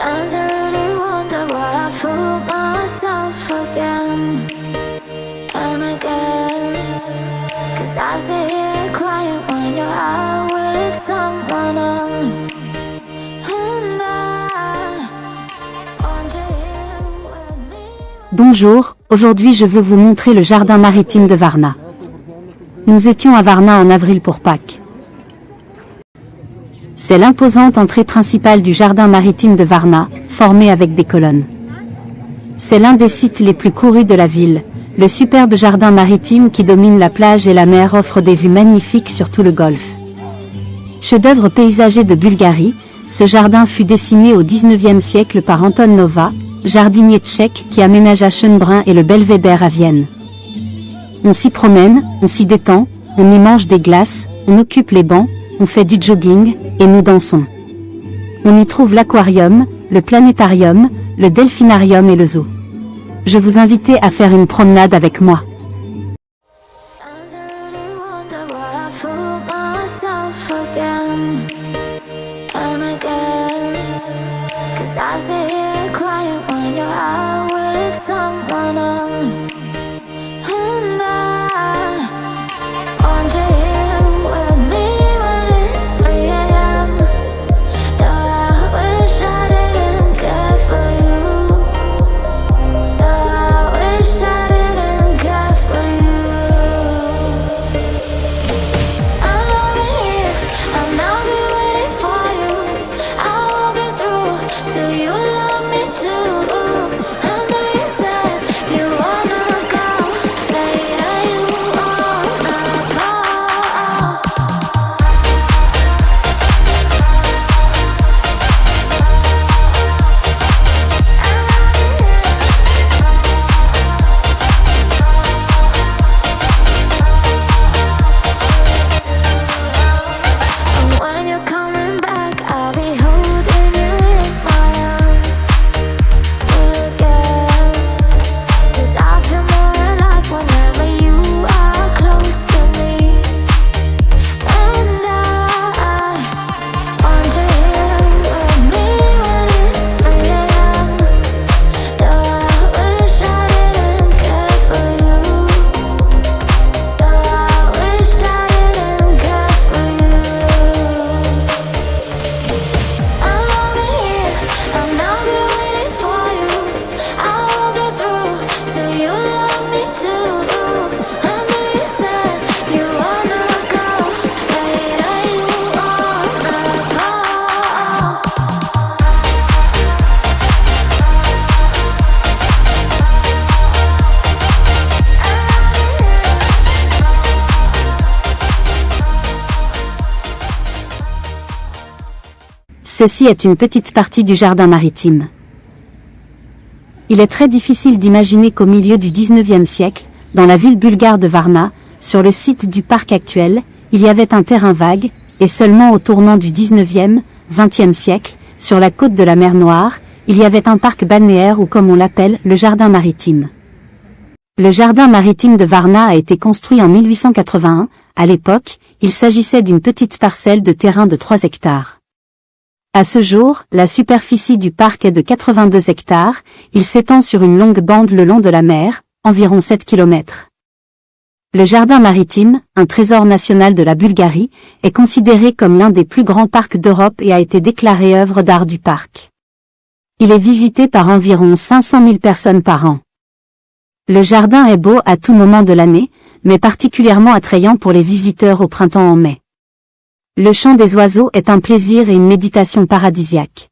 Sometimes I really wonder why I fool myself again and again. 'Cause I sit here crying when you're out with someone else. And I want you here with me. Bonjour, aujourd'hui je veux vous montrer le jardin maritime de Varna. Nous étions à Varna en avril pour Pâques. C'est l'imposante entrée principale du jardin maritime de Varna, formée avec des colonnes. C'est l'un des sites les plus courus de la ville. Le superbe jardin maritime qui domine la plage et la mer offre des vues magnifiques sur tout le golfe. Chef-d'œuvre paysager de Bulgarie, ce jardin fut dessiné au XIXe siècle par Anton Nova, jardinier tchèque qui aménagea Schönbrunn et le Belvédère à Vienne. On s'y promène, on s'y détend, on y mange des glaces, on occupe les bancs, on fait du jogging, et nous dansons. On y trouve l'aquarium, le planétarium, le delphinarium et le zoo. Je vous invite à faire une promenade avec moi. Sometimes I really wonder why I fool myself again and again. 'Cause I sit here crying when you're out with someone else. And I want you here with me when it's 3 a.m. Though I wish I didn't care for you. Though I wish I didn't care for you. I'm over here, and I'll be waiting for you. I won't get through till you love me too. I know you said you wanna go later, you wanna go. And when you're coming back, I'll be holding you in my arms again. 'Cause I feel more alive whenever you are close to me. And I want you here with me when it's 3 a.m. Though I wish I didn't care for you. Though I wish I didn't care for you. I'm over here, and I'll be waiting for you. I won't get through till you love me too. I know you said you wanna go later, you wanna go. Ceci est une petite partie du jardin maritime. Il est très difficile d'imaginer qu'au milieu du XIXe siècle, dans la ville bulgare de Varna, sur le site du parc actuel, il y avait un terrain vague, et seulement au tournant du XIXe, XXe siècle, sur la côte de la mer Noire, il y avait un parc balnéaire ou comme on l'appelle, le jardin maritime. Le jardin maritime de Varna a été construit en 1881, à l'époque, il s'agissait d'une petite parcelle de terrain de 3 hectares. À ce jour, la superficie du parc est de 82 hectares, il s'étend sur une longue bande le long de la mer, environ 7 km. Le jardin maritime, un trésor national de la Bulgarie, est considéré comme l'un des plus grands parcs d'Europe et a été déclaré œuvre d'art du parc. Il est visité par environ 500 000 personnes par an. Le jardin est beau à tout moment de l'année, mais particulièrement attrayant pour les visiteurs au printemps en mai. Le chant des oiseaux est un plaisir et une méditation paradisiaque.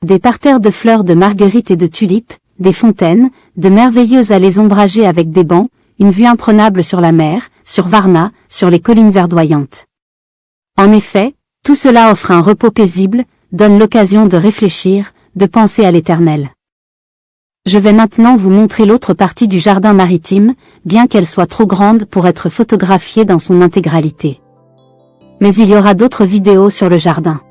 Des parterres de fleurs de marguerite et de tulipes, des fontaines, de merveilleuses allées ombragées avec des bancs, une vue imprenable sur la mer, sur Varna, sur les collines verdoyantes. En effet, tout cela offre un repos paisible, donne l'occasion de réfléchir, de penser à l'éternel. Je vais maintenant vous montrer l'autre partie du jardin maritime, bien qu'elle soit trop grande pour être photographiée dans son intégralité. Mais il y aura d'autres vidéos sur le jardin.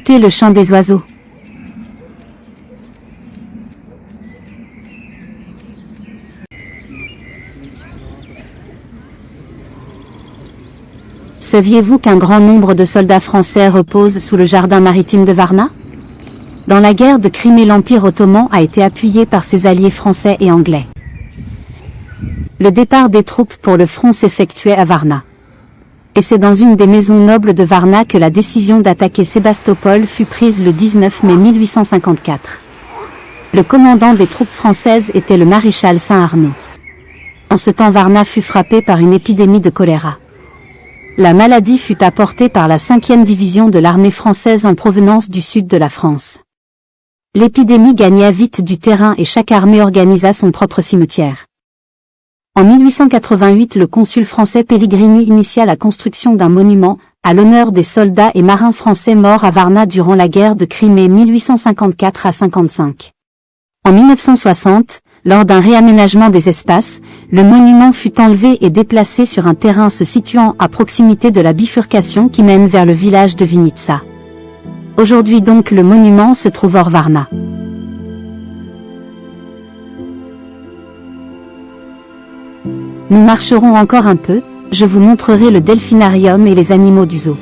Écoutez le chant des oiseaux. Saviez-vous qu'un grand nombre de soldats français reposent sous le jardin maritime de Varna? Dans la guerre de Crimée, l'Empire ottoman a été appuyé par ses alliés français et anglais. Le départ des troupes pour le front s'effectuait à Varna. Et c'est dans une des maisons nobles de Varna que la décision d'attaquer Sébastopol fut prise le 19 mai 1854. Le commandant des troupes françaises était le maréchal Saint-Arnaud. En ce temps, Varna fut frappée par une épidémie de choléra. La maladie fut apportée par la 5e division de l'armée française en provenance du sud de la France. L'épidémie gagna vite du terrain et chaque armée organisa son propre cimetière. En 1888, le consul français Pellegrini initia la construction d'un monument à l'honneur des soldats et marins français morts à Varna durant la guerre de Crimée 1854 à 55. En 1960, lors d'un réaménagement des espaces, le monument fut enlevé et déplacé sur un terrain se situant à proximité de la bifurcation qui mène vers le village de Vinitsa. Aujourd'hui donc le monument se trouve hors Varna. Nous marcherons encore un peu, je vous montrerai le delphinarium et les animaux du zoo.